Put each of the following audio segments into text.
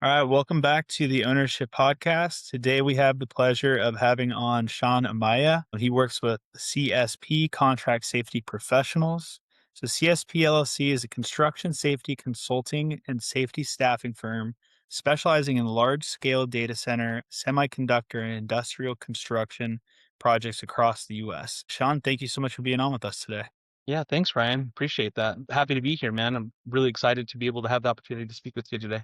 All right, welcome back to the Ownership Podcast. Today we have the pleasure of having on Sean Amaya. He works with CSP, Contract Safety Professionals. So CSP LLC is a construction safety consulting and safety staffing firm specializing in large-scale data center, semiconductor, and industrial construction projects across the U.S. Sean, thank you so much for being on with us today. Yeah, thanks, Ryan. Appreciate that. Happy to be here, man. I'm really excited to be able to have the opportunity to speak with you today.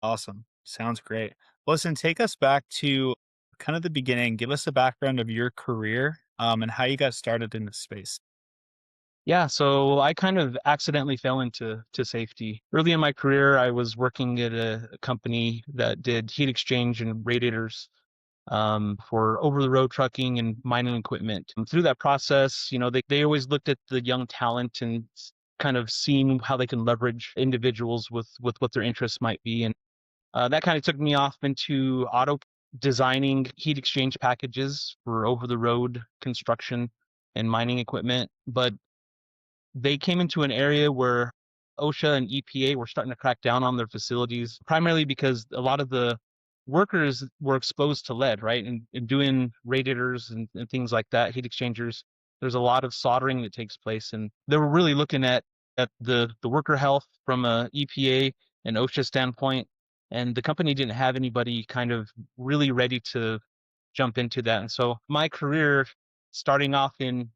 Awesome. Sounds great. Listen, take us back to kind of the beginning. Give us a background of your career, and how you got started in this space. Yeah, so I kind of accidentally fell into safety. Early in my career, I was working at a company that did heat exchange and radiators for over-the-road trucking and mining equipment. And through that process, they always looked at the young talent and kind of seeing how they can leverage individuals with what their interests might be. And that kind of took me off into auto designing heat exchange packages for over the road construction and mining equipment. But they came into an area where OSHA and EPA were starting to crack down on their facilities, primarily because a lot of the workers were exposed to lead, right? And doing radiators and things like that, heat exchangers, there's a lot of soldering that takes place. And they were really looking at the worker health from a EPA and OSHA standpoint. And the company didn't have anybody kind of really ready to jump into that. And so my career, starting off in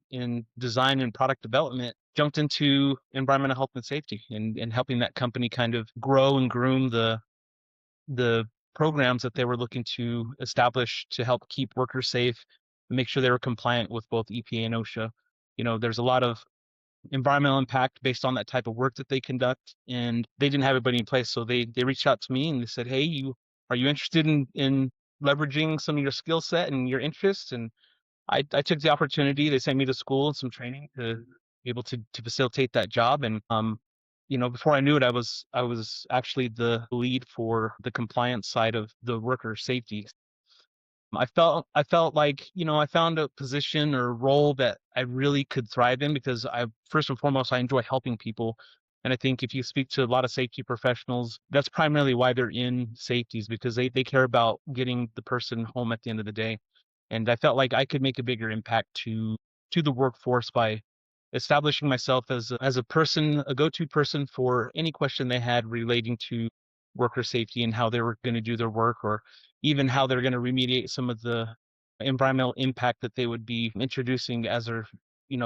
design and product development, jumped into environmental health and safety and helping that company kind of grow and groom the programs that they were looking to establish to help keep workers safe, make sure they were compliant with both EPA and OSHA. There's a lot of environmental impact based on that type of work that they conduct, and they didn't have everybody in place. So they reached out to me and they said, "Hey, you interested in leveraging some of your skill set and your interests?" And I took the opportunity. They sent me to school and some training to be able to facilitate that job. And before I knew it, I was actually the lead for the compliance side of the worker safety. I felt like, I found a position or role that I really could thrive in because I first and foremost I enjoy helping people. And I think if you speak to a lot of safety professionals, that's primarily why they're in safeties, because they care about getting the person home at the end of the day. And I felt like I could make a bigger impact to the workforce by establishing myself as a person, a go-to person for any question they had relating to worker safety and how they were going to do their work, or even how they're going to remediate some of the environmental impact that they would be introducing as they're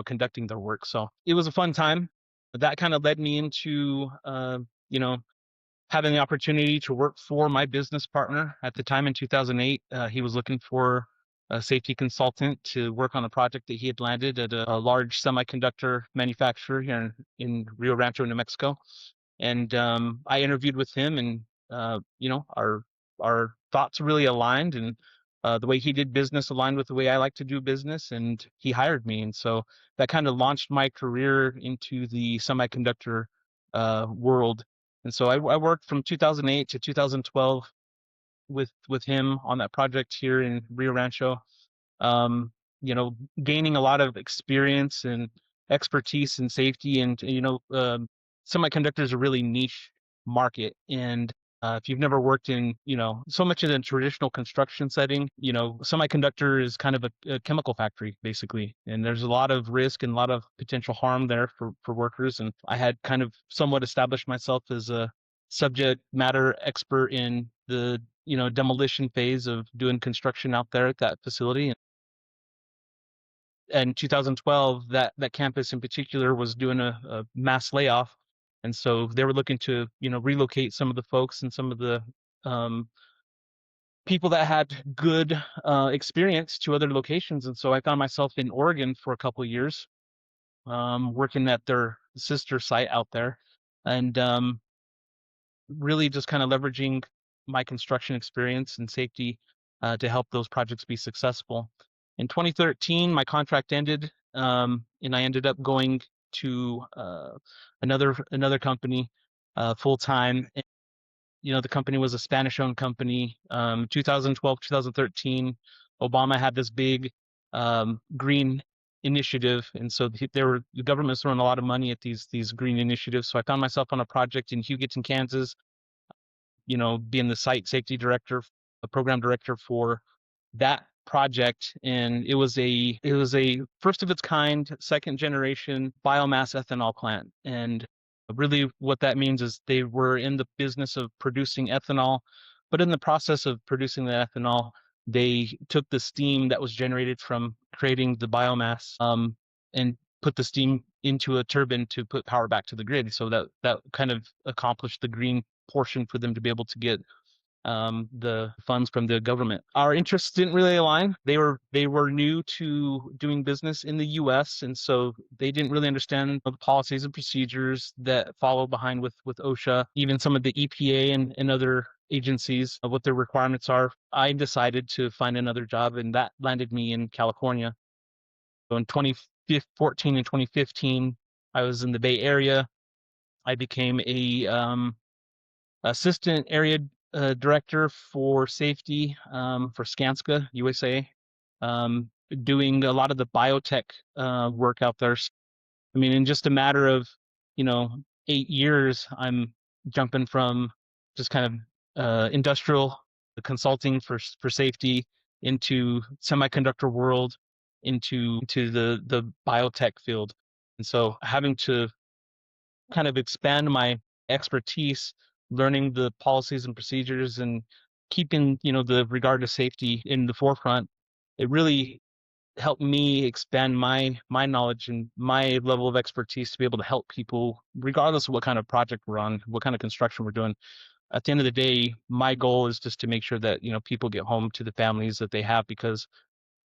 conducting their work. So it was a fun time. That kind of led me into you know having the opportunity to work for my business partner at the time in 2008. He was looking for a safety consultant to work on a project that he had landed at a large semiconductor manufacturer here in Rio Rancho, New Mexico. And I interviewed with him, and our thoughts really aligned, and the way he did business aligned with the way I like to do business, and he hired me. And so that kind of launched my career into the semiconductor world. And so I worked from 2008 to 2012 with him on that project here in Rio Rancho. Um, Gaining a lot of experience and expertise in safety, and semiconductors is a really niche market. And if you've never worked in, so much in a traditional construction setting, semiconductor is kind of a chemical factory, basically. And there's a lot of risk and a lot of potential harm there for workers. And I had kind of somewhat established myself as a subject matter expert in the, demolition phase of doing construction out there at that facility. And 2012, that campus in particular was doing a mass layoff, and so they were looking to relocate some of the folks and some of the um, people that had good experience to other locations. And so I found myself in Oregon for a couple of years, working at their sister site out there, and really just kind of leveraging my construction experience and safety to help those projects be successful. In 2013, my contract ended, and I ended up going to another company full time. The company was a Spanish-owned company. 2012, 2013, Obama had this big green initiative, and so the government's throwing a lot of money at these green initiatives. So I found myself on a project in Hugoton, Kansas, being the site safety director, a program director for that project. And it was a first of its kind, second generation biomass ethanol plant. And really what that means is they were in the business of producing ethanol, but in the process of producing the ethanol, they took the steam that was generated from creating the biomass, and put the steam into a turbine to put power back to the grid. So that kind of accomplished the green portion for them to be able to get the funds from the government. Our interests didn't really align. They were new to doing business in the U.S., and so they didn't really understand the policies and procedures that follow behind with OSHA, even some of the EPA and other agencies of what their requirements are. I decided to find another job, and that landed me in California. So in 2014 and 2015, I was in the Bay Area. I became a assistant area director for safety for Skanska USA, doing a lot of the biotech work out there. I mean, in just a matter of, you know, 8 years, I'm jumping from just kind of industrial consulting for safety into semiconductor world into the biotech field. And so having to kind of expand my expertise, learning the policies and procedures and keeping, the regard to safety in the forefront, it really helped me expand my knowledge and my level of expertise to be able to help people regardless of what kind of project we're on, what kind of construction we're doing. At the end of the day, my goal is just to make sure that, people get home to the families that they have, because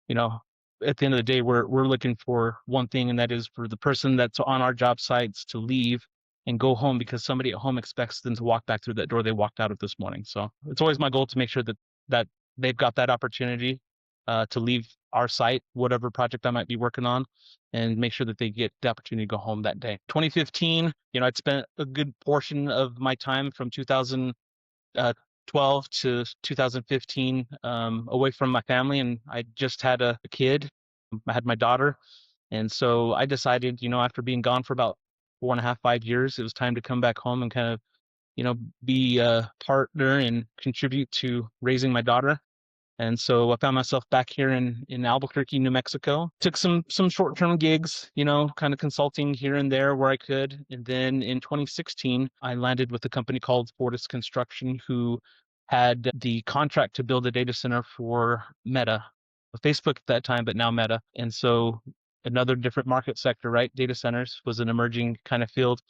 you know, at the end of the day, we're looking for one thing, and that is for the person that's on our job sites to leave and go home, because somebody at home expects them to walk back through that door they walked out of this morning. So it's always my goal to make sure that they've got that opportunity to leave our site, whatever project I might be working on, and make sure that they get the opportunity to go home that day. 2015, I'd spent a good portion of my time from 2012 to 2015 away from my family, and I just had a kid. I had my daughter, and so I decided, after being gone for about 4.5, 5 years, it was time to come back home and kind of, be a partner and contribute to raising my daughter. And so I found myself back here in Albuquerque, New Mexico. Took some short-term gigs, kind of consulting here and there where I could. And then in 2016, I landed with a company called Fortis Construction, who had the contract to build a data center for Meta, Facebook at that time, but now Meta. And so another different market sector, right? Data centers was an emerging kind of field.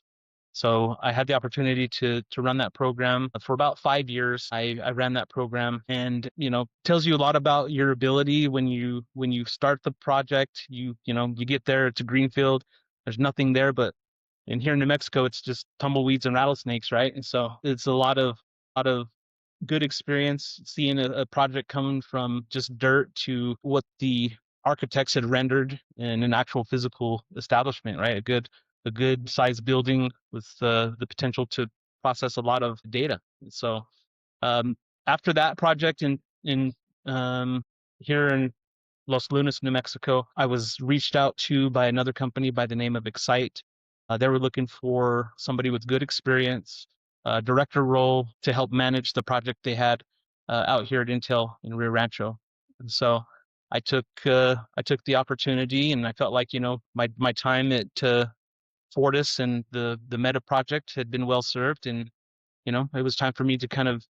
So I had the opportunity to run that program for about 5 years. I ran that program, and tells you a lot about your ability when you start the project. You get there, it's a greenfield. There's nothing there, but in here in New Mexico, it's just tumbleweeds and rattlesnakes, right? And so it's a lot of good experience seeing a project coming from just dirt to what the architects had rendered in an actual physical establishment, right? A good sized building with the potential to process a lot of data. So um, after that project in here in Los Lunas, New Mexico, I was reached out to by another company by the name of Excite. They were looking for somebody with good experience, director role to help manage the project they had out here at Intel in Rio Rancho. And so I took the opportunity, and I felt like my time at Fortis and the Meta project had been well served, and it was time for me to kind of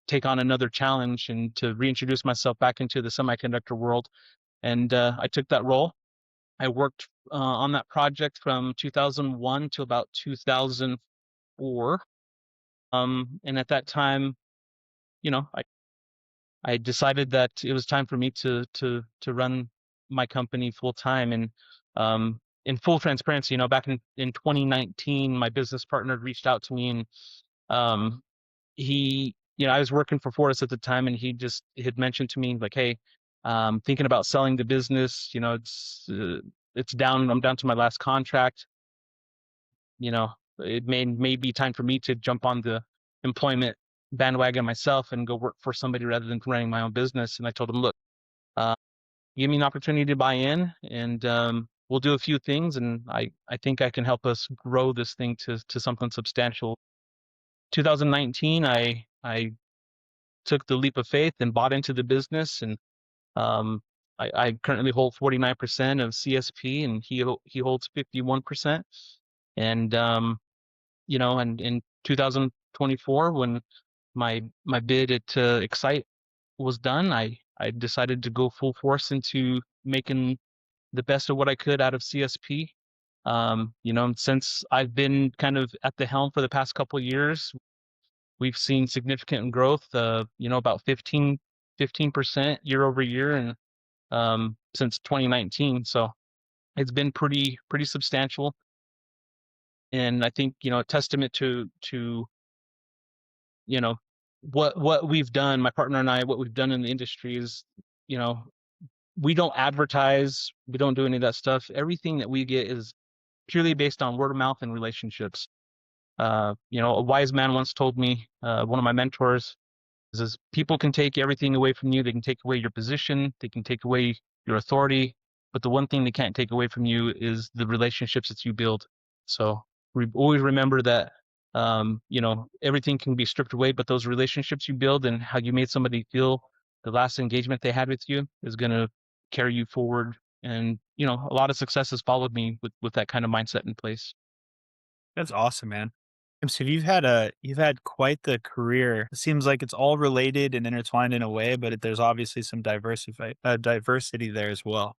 take on another challenge and to reintroduce myself back into the semiconductor world. And I took that role. I worked on that project from 2001 to about 2004. And at that time, I decided that it was time for me to run my company full time. And in full transparency, back in 2019, my business partner reached out to me, and um, I was working for Fortis at the time, and he just had mentioned to me like, hey, thinking about selling the business. It's down. I'm down to my last contract. It may be time for me to jump on the employment bandwagon myself and go work for somebody rather than running my own business. And I told him, look, uh, give me an opportunity to buy in, and we'll do a few things, and I think I can help us grow this thing to something substantial. 2019, I I took the leap of faith and bought into the business, and um, I currently hold 49% of CSP, and he holds 51%. And and in 2024, when my bid at Excite was done, I decided to go full force into making the best of what I could out of CSP. Since I've been kind of at the helm for the past couple of years, we've seen significant growth, about 15% year over year, and since 2019. So it's been pretty substantial. And I think, a testament to, you know, what we've done, my partner and I, what we've done in the industry is, you know, we don't advertise, we don't do any of that stuff. Everything that we get is purely based on word of mouth and relationships. A wise man once told me, one of my mentors, is people can take everything away from you. They can take away your position, they can take away your authority, but the one thing they can't take away from you is the relationships that you build. So always remember that, everything can be stripped away, but those relationships you build and how you made somebody feel the last engagement they had with you is going to carry you forward. And, a lot of success has followed me with that kind of mindset in place. That's awesome, man. So you've had quite the career. It seems like it's all related and intertwined in a way, but there's obviously some diversity there as well.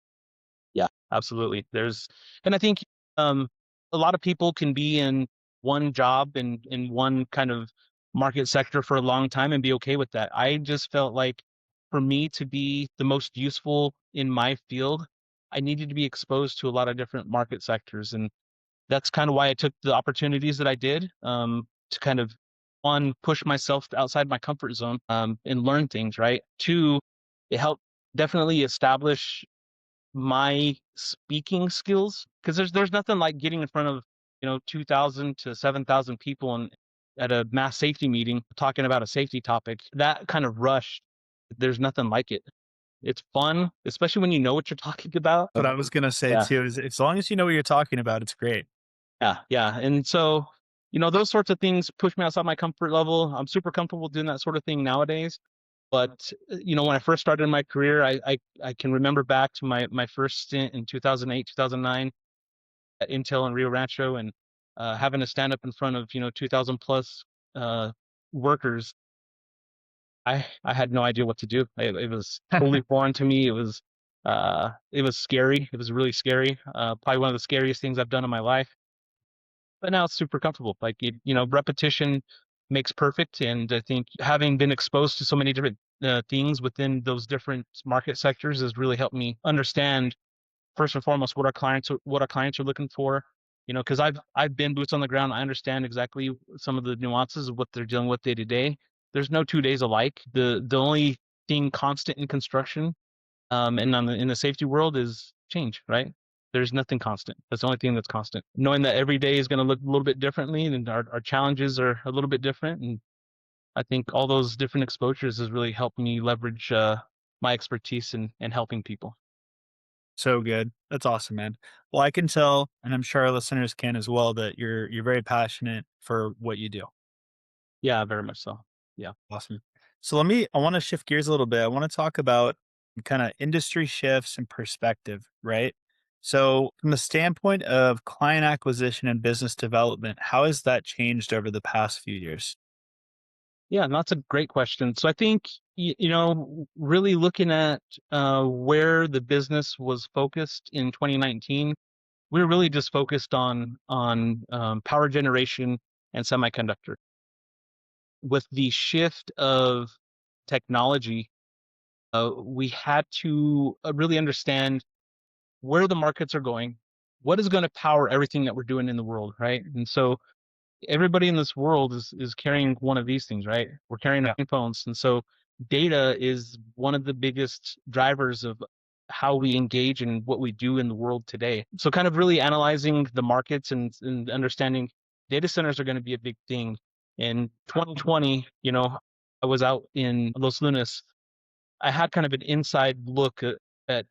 Yeah, absolutely. And I think um, a lot of people can be in one job in one kind of market sector for a long time and be okay with that. I just felt like for me to be the most useful in my field, I needed to be exposed to a lot of different market sectors. And that's kind of why I took the opportunities that I did, to kind of, one, push myself outside my comfort zone, and learn things, right? Two, it helped definitely establish my speaking skills, because there's nothing like getting in front of 2,000 to 7,000 people and at a mass safety meeting talking about a safety topic. That kind of rush, there's nothing like it. It's fun, especially when you know what you're talking about. But I was gonna say Yeah. too is as long as you know what you're talking about, it's great. Yeah, and so, those sorts of things push me outside my comfort level. I'm super comfortable doing that sort of thing nowadays. But when I first started my career, I can remember back to my first stint in 2008, 2009 at Intel in Rio Rancho, and having to stand up in front of 2,000 plus uh, workers. I had no idea what to do. It was totally foreign to me. It was scary. It was really scary. Probably one of the scariest things I've done in my life. But now it's super comfortable. Like, repetition makes perfect. And I think having been exposed to so many different things within those different market sectors has really helped me understand, first and foremost, what our clients are looking for. Because I've been boots on the ground. I understand exactly some of the nuances of what they're dealing with day to day. There's no 2 days alike. The only thing constant in construction, and in the safety world, is change, right? There's nothing constant. That's the only thing that's constant. Knowing that every day is going to look a little bit differently, and our challenges are a little bit different. And I think all those different exposures has really helped me leverage my expertise in helping people. So good. That's awesome, man. Well, I can tell, and I'm sure our listeners can as well, that you're very passionate for what you do. Yeah, very much so. Yeah. Awesome. So I want to shift gears a little bit. I want to talk about kind of industry shifts and perspective, right? So, from the standpoint of client acquisition and business development, how has that changed over the past few years? Yeah, and that's a great question. So I think, really looking at where the business was focused in 2019, we were really just focused on power generation and semiconductor. With the shift of technology, we had to really understand where the markets are going, what is going to power everything that we're doing in the world, right? And so everybody in this world is carrying one of these things, right? We're carrying Yeah. our phones, and so data is one of the biggest drivers of how we engage and what we do in the world today. So, kind of really analyzing the markets and understanding data centers are going to be a big thing. In 2020, I was out in Los Lunas. I had kind of an inside look at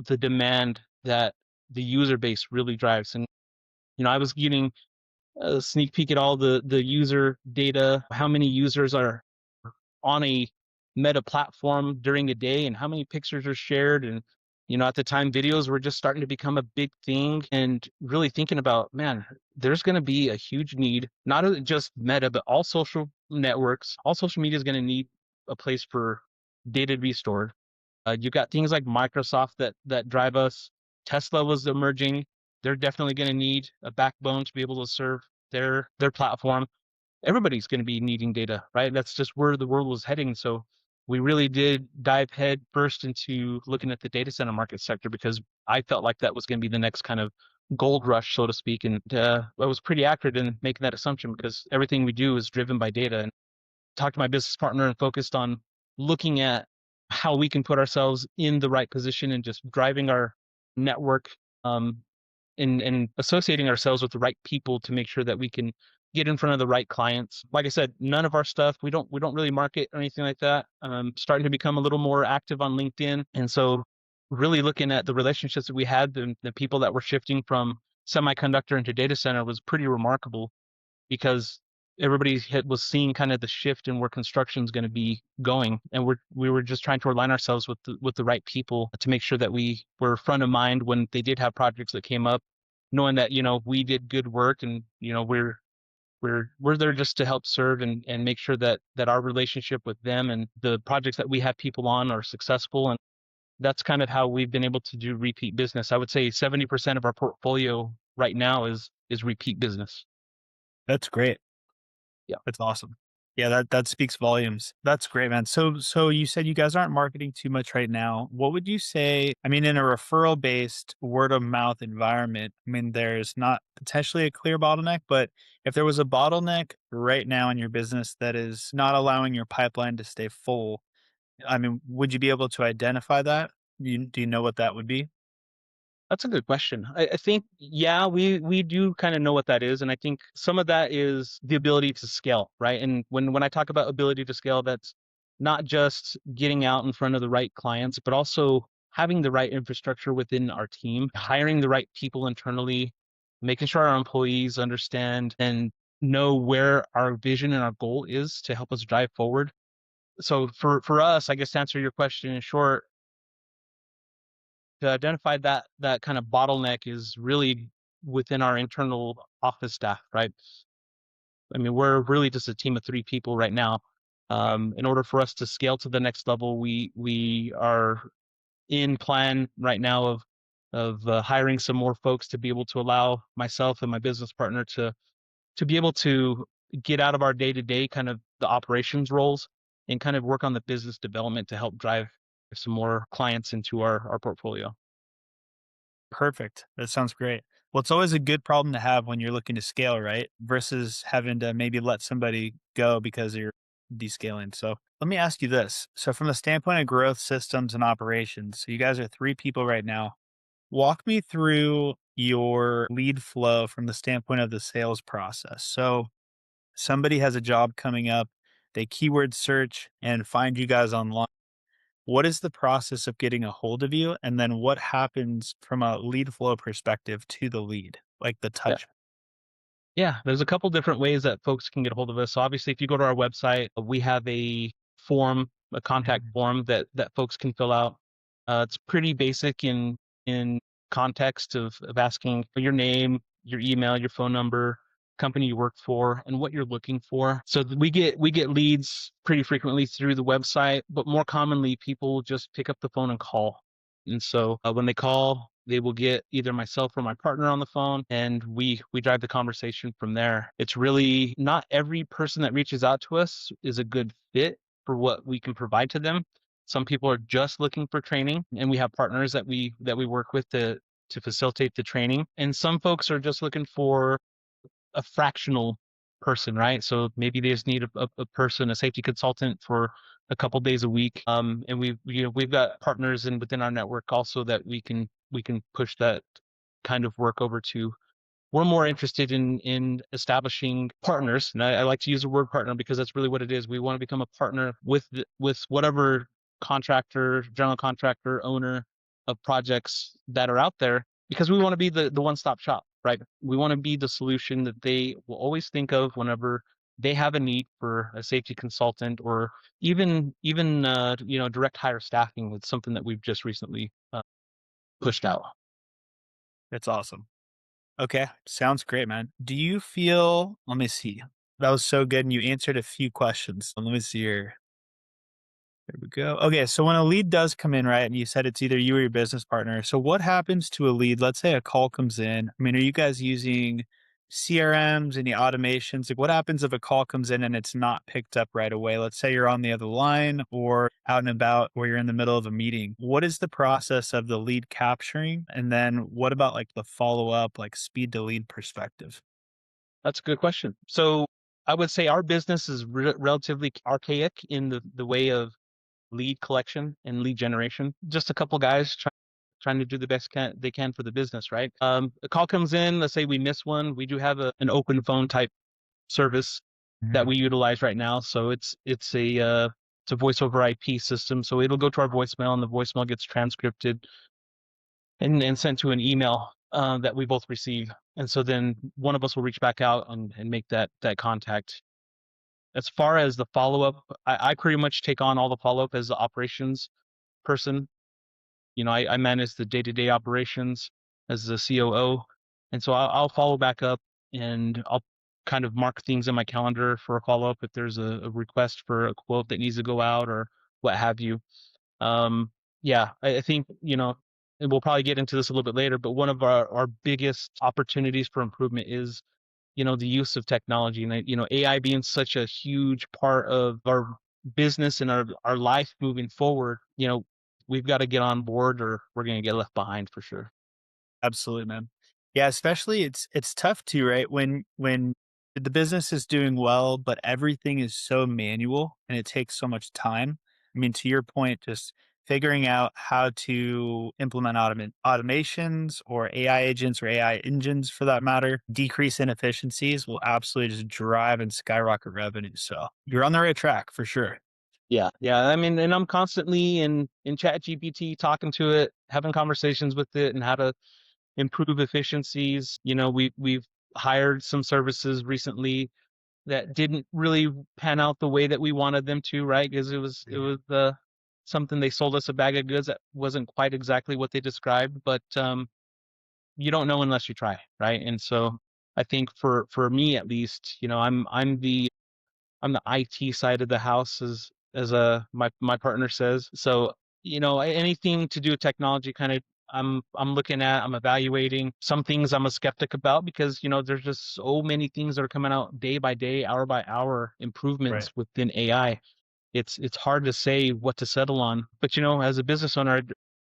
the demand that the user base really drives, and I was getting a sneak peek at all the user data, how many users are on a Meta platform during a day and how many pictures are shared. And, at the time, videos were just starting to become a big thing, and really thinking about, man, there's going to be a huge need, not just Meta, but all social networks, all social media is going to need a place for data to be stored. You got things like Microsoft that drive us. Tesla was emerging. They're definitely going to need a backbone to be able to serve their platform. Everybody's going to be needing data, right? That's just where the world was heading. So we really did dive head first into looking at the data center market sector, because I felt like that was going to be the next kind of gold rush, so to speak. And I was pretty accurate in making that assumption, because everything we do is driven by data. And talked to my business partner and focused on looking at how we can put ourselves in the right position and just driving our network, and associating ourselves with the right people to make sure that we can get in front of the right clients. Like I said, none of our stuff, we don't really market or anything like that. Starting to become a little more active on LinkedIn. And so really looking at the relationships that we had, the people that were shifting from semiconductor into data center was pretty remarkable, because everybody was seeing kind of the shift in where construction is going to be going, and we were just trying to align ourselves with the right people to make sure that we were front of mind when they did have projects that came up, knowing that we did good work, and we're there just to help serve, and make sure that our relationship with them and the projects that we have people on are successful. And that's kind of how we've been able to do repeat business. I would say 70% of our portfolio right now is repeat business. That's great. Yeah. That's awesome. Yeah, that speaks volumes. That's great, man. So you said you guys aren't marketing too much right now. What would you say? I mean, in a referral based word of mouth environment, I mean, there's not potentially a clear bottleneck, but if there was a bottleneck right now in your business that is not allowing your pipeline to stay full, I mean, would you be able to identify that? Do you know what that would be? That's a good question. I think, yeah, we do kind of know what that is, and I think some of that is the ability to scale, right? And when I talk about ability to scale, that's not just getting out in front of the right clients, but also having the right infrastructure within our team, hiring the right people internally, making sure our employees understand and know where our vision and our goal is to help us drive forward. So for us, I guess to answer your question in short, to identify that kind of bottleneck is really within our internal office staff, right? I mean, we're really just a team of 3 people right now. In order for us to scale to the next level, we are in plan right now of hiring some more folks to be able to allow myself and my business partner to be able to get out of our day to day kind of the operations roles and kind of work on the business development to help drive some more clients into our portfolio. Perfect. That sounds great. Well, it's always a good problem to have when you're looking to scale, right? Versus having to maybe let somebody go because you're descaling. So let me ask you this. So, from the standpoint of growth systems and operations, so you guys are 3 people right now. Walk me through your lead flow from the standpoint of the sales process. So, somebody has a job coming up, they keyword search and find you guys online. What is the process of getting a hold of you? And then what happens from a lead flow perspective to the lead, like the Yeah. touch? Yeah, there's a couple different ways that folks can get a hold of us. So obviously, if you go to our website, we have a form, a contact form that folks can fill out. It's pretty basic in context of asking for your name, your email, your phone number, company you work for, and what you're looking for. So we get leads pretty frequently through the website, but more commonly, people just pick up the phone and call. And so when they call, they will get either myself or my partner on the phone, and we drive the conversation from there. It's really not every person that reaches out to us is a good fit for what we can provide to them. Some people are just looking for training, and we have partners that we work with to facilitate the training. And some folks are just looking for a fractional person, right? So maybe they just need a person, a safety consultant for a couple days a week. And we've got partners within our network also that we can push that kind of work over to. We're more interested in establishing partners, and I like to use the word partner because that's really what it is. We want to become a partner with whatever contractor, general contractor, owner of projects that are out there, because we want to be the one stop shop, right? We want to be the solution that they will always think of whenever they have a need for a safety consultant, or even direct hire staffing with something that we've just recently pushed out. That's awesome. Okay, sounds great, man. Do you feel let me see. That was so good, and you answered a few questions. Let me see here. There we go. Okay, so when a lead does come in, right, and you said it's either you or your business partner. So what happens to a lead? Let's say a call comes in. I mean, are you guys using CRMs, any automations? Like what happens if a call comes in and it's not picked up right away? Let's say you're on the other line or out and about or you're in the middle of a meeting. What is the process of the lead capturing? And then what about like the follow up, like speed to lead perspective? That's a good question. So I would say our business is relatively archaic in the way of lead collection and lead generation. Just a couple guys trying to do the best they can for the business, right? A call comes in, let's say we miss one. We do have an open phone type service that Mhm. we utilize right now. So it's a voice over IP system. So it'll go to our voicemail, and the voicemail gets transcripted and sent to an email that we both receive. And so then one of us will reach back out and make that contact. As far as the follow up, I pretty much take on all the follow up as the operations person. I manage the day to day operations as the COO, and so I'll follow back up, and I'll kind of mark things in my calendar for a follow up if there's a request for a quote that needs to go out or what have you. Um, yeah, I think, and we'll probably get into this a little bit later, but one of our biggest opportunities for improvement is, the use of technology, and, AI being such a huge part of our business and our life moving forward. We've got to get on board or we're going to get left behind for sure. Absolutely, man. Yeah, especially it's tough too, right? When the business is doing well, but everything is so manual and it takes so much time. I mean, to your point, just figuring out how to implement automations or AI agents or AI engines for that matter, decrease inefficiencies will absolutely just drive and skyrocket revenue. So you're on the right track for sure. Yeah, yeah. I mean, and I'm constantly in Chat GPT talking to it, having conversations with it, and how to improve efficiencies. We've hired some services recently that didn't really pan out the way that we wanted them to, right? Because it was something, they sold us a bag of goods that wasn't quite exactly what they described, but you don't know unless you try, right? And so I think for me at least, I'm the IT side of the house, as my partner says. So, anything to do with technology, kind of, I'm looking at, I'm evaluating. Some things I'm a skeptic about because, there's just so many things that are coming out day by day, hour by hour, Right. improvements within AI. It's hard to say what to settle on. But, as a business owner,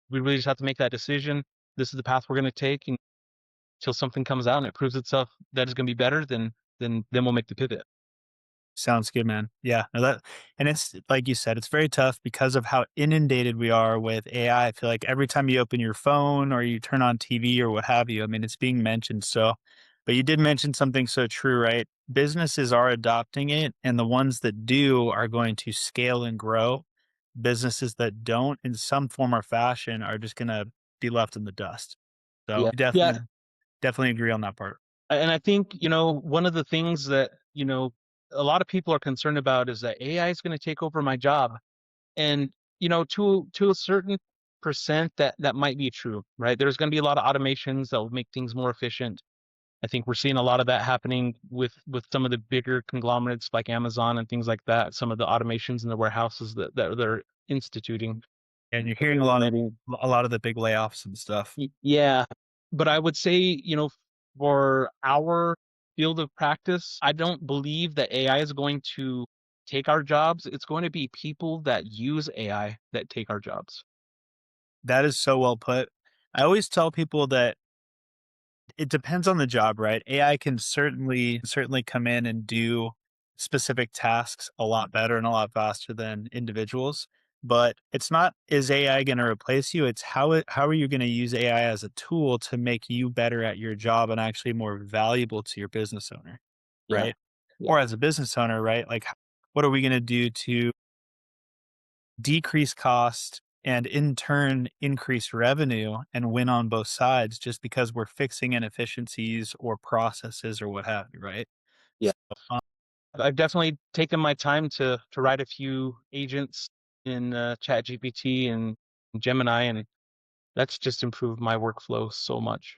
we really just have to make that decision. This is the path we're going to take, and until something comes out and it proves itself that is going to be better, then we'll make the pivot. Sounds good, man. Yeah, no, that and it's like you said, it's very tough because of how inundated we are with AI. I feel like every time you open your phone or you turn on TV or what have you, I mean, it's being mentioned. So, but you did mention something so true, right? Businesses are adopting it, and the ones that do are going to scale and grow. Businesses that don't, in some form or fashion, are just going to be left in the dust. So, Yeah. Yeah. definitely agree on that part. And I think, one of the things that, a lot of people are concerned about is that AI is going to take over my job. And, to a certain percent, that might be true, right? There's going to be a lot of automations that will make things more efficient. I think we're seeing a lot of that happening with some of the bigger conglomerates like Amazon and things like that, some of the automations in the warehouses that they're instituting. And you're hearing a lot of the big layoffs and stuff. Yeah, but I would say, for our field of practice, I don't believe that AI is going to take our jobs. It's going to be people that use AI that take our jobs. That is so well put. I always tell people that it depends on the job, right? AI can certainly come in and do specific tasks a lot better and a lot faster than individuals. But it's not is AI going to replace you? It's how are you going to use AI as a tool to make you better at your job and actually more valuable to your business owner, Yeah. right? Yeah. Or as a business owner, right? Like what are we going to do to decrease cost and in turn increase revenue and win on both sides just because we're fixing inefficiencies or processes or what have you, right? Yeah. I've definitely taken my time to write a few agents in ChatGPT and Gemini, and that's just improved my workflow so much.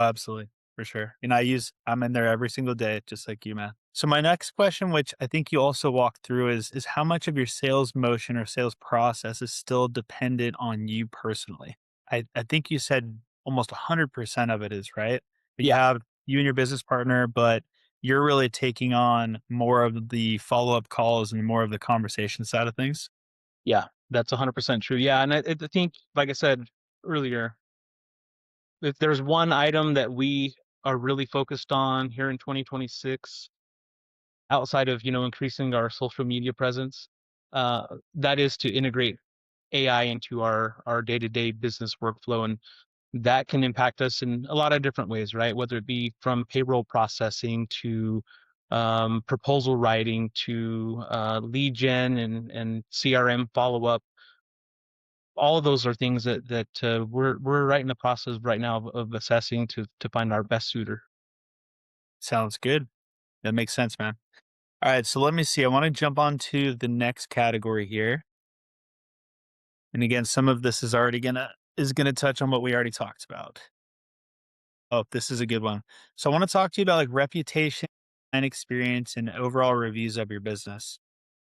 Absolutely, for sure. And I'm in there every single day, just like you, man. So my next question, which I think you also walked through, is how much of your sales motion or sales process is still dependent on you personally? I think you said almost 100% of it is, right? But you Yeah, have you and your business partner, but you're really taking on more of the follow-up calls and more of the conversation side of things. yeah, that's 100% true. Yeah, and I think, like I said earlier, if there's one item that we are really focused on here in 2026, outside of increasing our social media presence, uh, that is to integrate AI into our day-to-day business workflow, and that can impact us in a lot of different ways, right? Whether it be from payroll processing to proposal writing to lead gen and CRM follow up. All of those are things that we're right in the process right now of assessing to find our best suitor. Sounds good. That makes sense, man. All right, so let me see. I want to jump on to the next category here. And again, some of this is gonna touch on what we already talked about. Oh, this is a good one. So I want to talk to you about like reputation and experience and overall reviews of your business.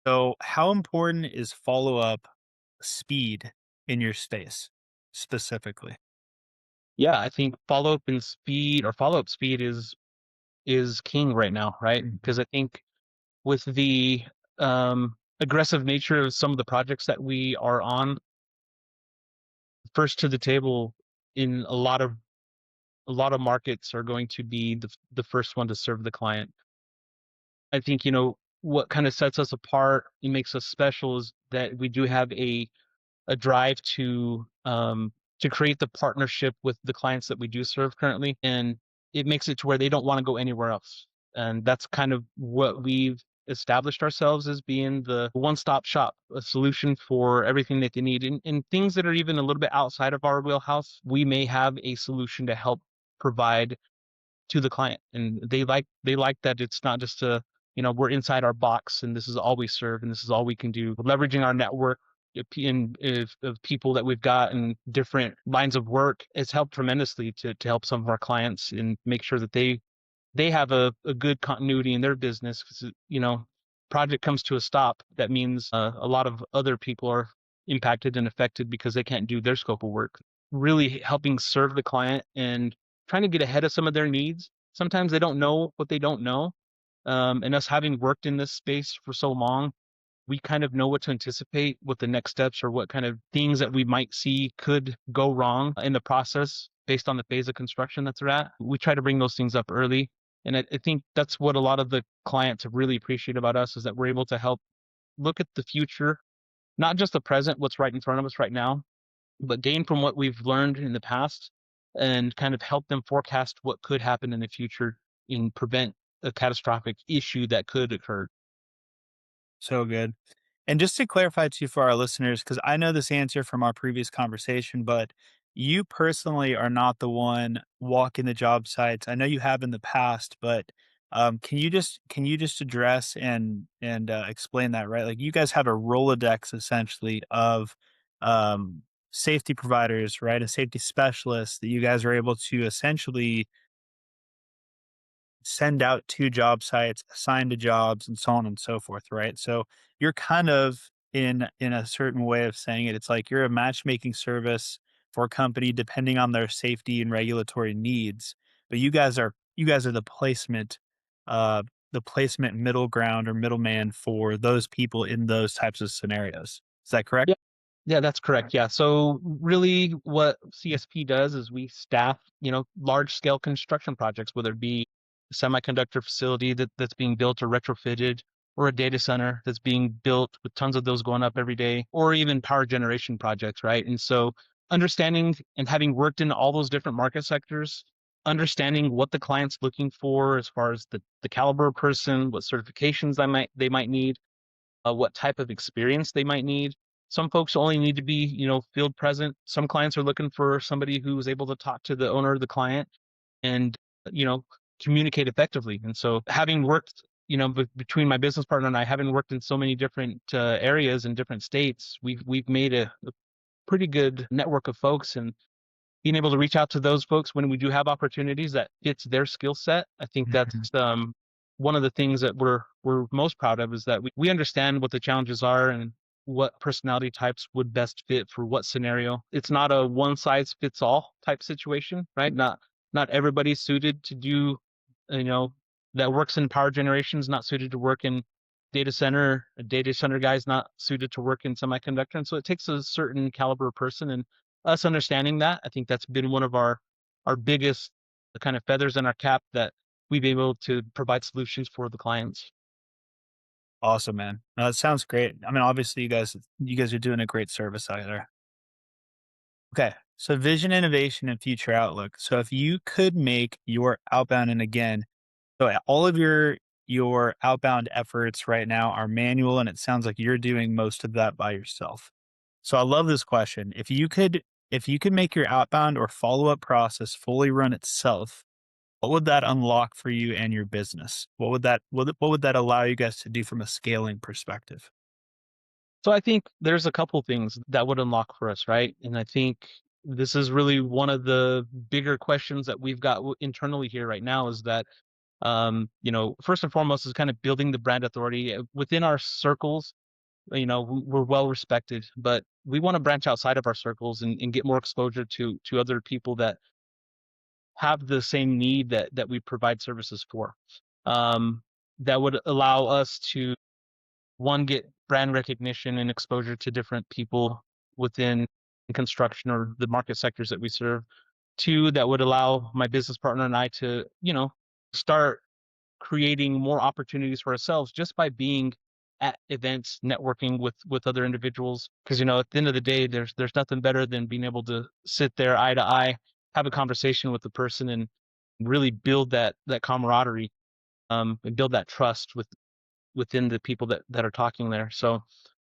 So how important is follow-up speed in your space specifically? Yeah, I think follow up speed is king right now, right? Mhm. Because I think with the aggressive nature of some of the projects that we are on, first to the table in a lot of markets are going to be the first one to serve the client. I think what kind of sets us apart and makes us special is that we do have a drive to create the partnership with the clients that we do serve currently, and it makes it to where they don't want to go anywhere else. And that's kind of what we've established ourselves as being the one-stop shop, a solution for everything that they need. And things that are even a little bit outside of our wheelhouse, we may have a solution to help provide to the client, and they like that it's not just we're inside our box and this is all we serve and this is all we can do. Leveraging our network of people that we've got in different lines of work has helped tremendously to help some of our clients and make sure that they have a good continuity in their business, because project comes to a stop, that means a lot of other people are impacted and affected because they can't do their scope of work. Really helping serve the client and trying to get ahead of some of their needs. Sometimes they don't know what they don't know, and us having worked in this space for so long, we kind of know what to anticipate, what the next steps or what kind of things that we might see could go wrong in the process based on the phase of construction that they're at. We try to bring those things up early. And I think that's what a lot of the clients really appreciate about us, is that we're able to help look at the future, not just the present, what's right in front of us right now, but gain from what we've learned in the past and kind of help them forecast what could happen in the future and prevent a catastrophic issue that could occur. So good. And just to clarify too for our listeners, because I know this answer from our previous conversation, but you personally are not the one walking the job sites. I know you have in the past, but can you just address and explain that, right? Like you guys have a Rolodex essentially of safety providers, right? And safety specialists that you guys are able to essentially send out to job sites, assign to jobs, and so on and so forth, right? So you're kind of in a certain way of saying it, it's like you're a matchmaking service for a company depending on their safety and regulatory needs. But you guys are the placement middle ground or middleman for those people in those types of scenarios. Is that correct? Yeah. Yeah, that's correct. Yeah. So really what CSP does is we staff, large scale construction projects, whether it be a semiconductor facility that's being built or retrofitted, or a data center that's being built with tons of those going up every day, or even power generation projects, right? And so understanding and having worked in all those different market sectors, understanding what the client's looking for as far as the caliber of person, what certifications they might need, what type of experience they might need. Some folks only need to be, field present. Some clients are looking for somebody who is able to talk to the owner of the client and, you know, communicate effectively. And so having worked between my business partner and I, having worked in so many different areas in different states, we've made a pretty good network of folks, and being able to reach out to those folks when we do have opportunities that fits their skill set. I think that's Mhm. one of the things that we're most proud of, is that we understand what the challenges are and what personality types would best fit for what scenario. It's not a one size fits all type situation, right? Not everybody's suited to do, you know, that works in power generation is not suited to work in data center. A data center guy is not suited to work in semiconductor. And so it takes a certain caliber of person, and us understanding that, I think that's been one of our biggest kind of feathers in our cap, that we've been able to provide solutions for the clients. Awesome, man. No, that sounds great. I mean, obviously, you guys are doing a great service out there. Okay, so vision, innovation, and future outlook. So, if you could make your outbound, and again, so all of your outbound efforts right now are manual, and it sounds like you're doing most of that by yourself. So, I love this question. If you could make your outbound or follow up process fully run itself, what would that unlock for you and your business? What would that allow you guys to do from a scaling perspective? So I think there's a couple things that would unlock for us, right? And I think this is really one of the bigger questions that we've got internally here right now, is that first and foremost is kind of building the brand authority within our circles. We're well respected, but we want to branch outside of our circles and get more exposure to other people that have the same need that we provide services for. Um, that would allow us to, one, get brand recognition and exposure to different people within construction or the market sectors that we serve. Two, that would allow my business partner and I to, start creating more opportunities for ourselves just by being at events, networking with other individuals. Because at the end of the day, there's nothing better than being able to sit there eye to eye, have a conversation with the person, and really build that camaraderie, and build that trust within the people that are talking there. So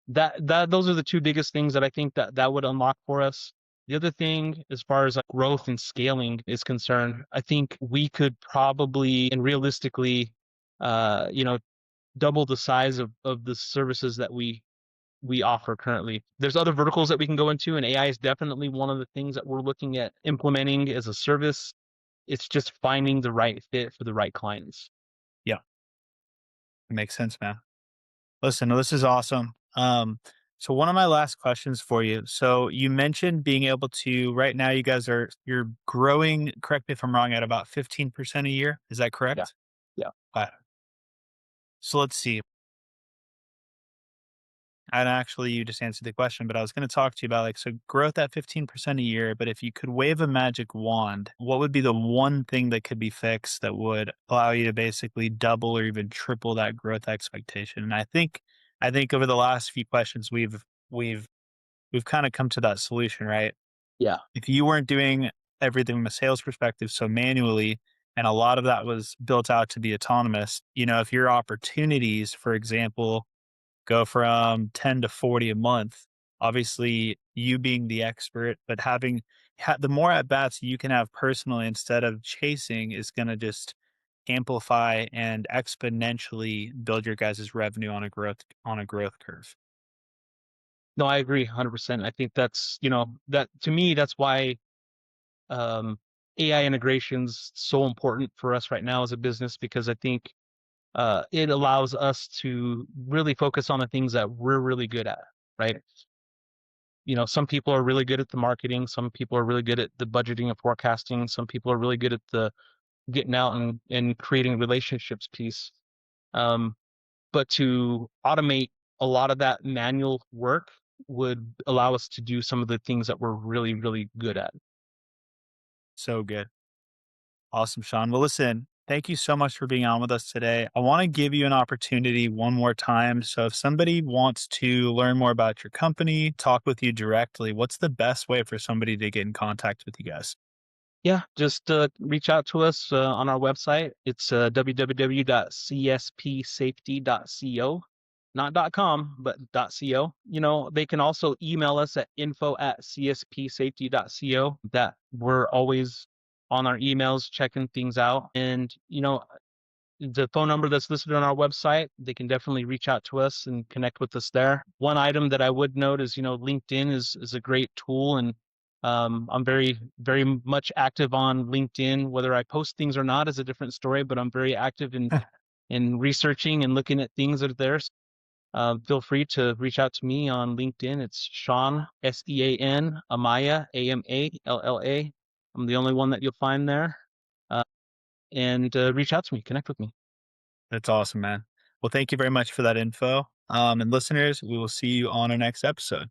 that those are the two biggest things that I think that would unlock for us. The other thing, as far as like growth and scaling is concerned, I think we could probably and realistically, uh, you know, double the size of the services that we offer currently. There's other verticals that we can go into, and AI is definitely one of the things that we're looking at implementing as a service. It's just finding the right fit for the right clients. Yeah, it makes sense, man. Listen, this is awesome. So one of my last questions for you. So you mentioned being able to right now you're growing, correct me if I'm wrong, at about 15% a year. Is that Yeah. correct? Yeah. Okay. So let's see. And actually you just answered the question, but I was going to talk to you about like so growth at 15% a year, but if you could wave a magic wand, what would be the one thing that could be fixed that would allow you to basically double or even triple that growth expectation? And I think over the last few questions we've we've kind of come to that solution, right? Yeah. If you weren't doing everything from a sales perspective so manually, and a lot of that was built out to be autonomous, if your opportunities, for example, go from 10 to 40 a month, obviously you being the expert, but the more at bats you can have personally instead of chasing is going to just amplify and exponentially build your guys' revenue on a growth curve. No, I agree 100%. I think that's, that to me, that's why um, AI integration's so important for us right now as a business, because I think it allows us to really focus on the things that we're really good at, right? Some people are really good at the marketing, some people are really good at the budgeting and forecasting, some people are really good at the getting out and creating relationships piece. Um, but to automate a lot of that manual work would allow us to do some of the things that we're really, really good at. So good. Awesome, Sean. Well, listen, thank you so much for being on with us today. I want to give you an opportunity one more time. So, if somebody wants to learn more about your company, talk with you directly, what's the best way for somebody to get in contact with you guys? Yeah, just reach out to us on our website. It's www.cspsafety.co, not .com, but .co. They can also email us at info@cspsafety.co. That we're always on our emails checking things out. And the phone number that's listed on our website, they can definitely reach out to us and connect with us there. One item that I would note is, LinkedIn is a great tool, and I'm very, very much active on LinkedIn. Whether I post things or not is a different story, but I'm very active in researching and looking at things that are there. Feel free to reach out to me on LinkedIn. It's Sean, Sean, Amaya, Amalla. I'm the only one that you'll find there. Uh, and reach out to me, connect with me. That's awesome, man. Well, thank you very much for that info. And listeners, we will see you on our next episode.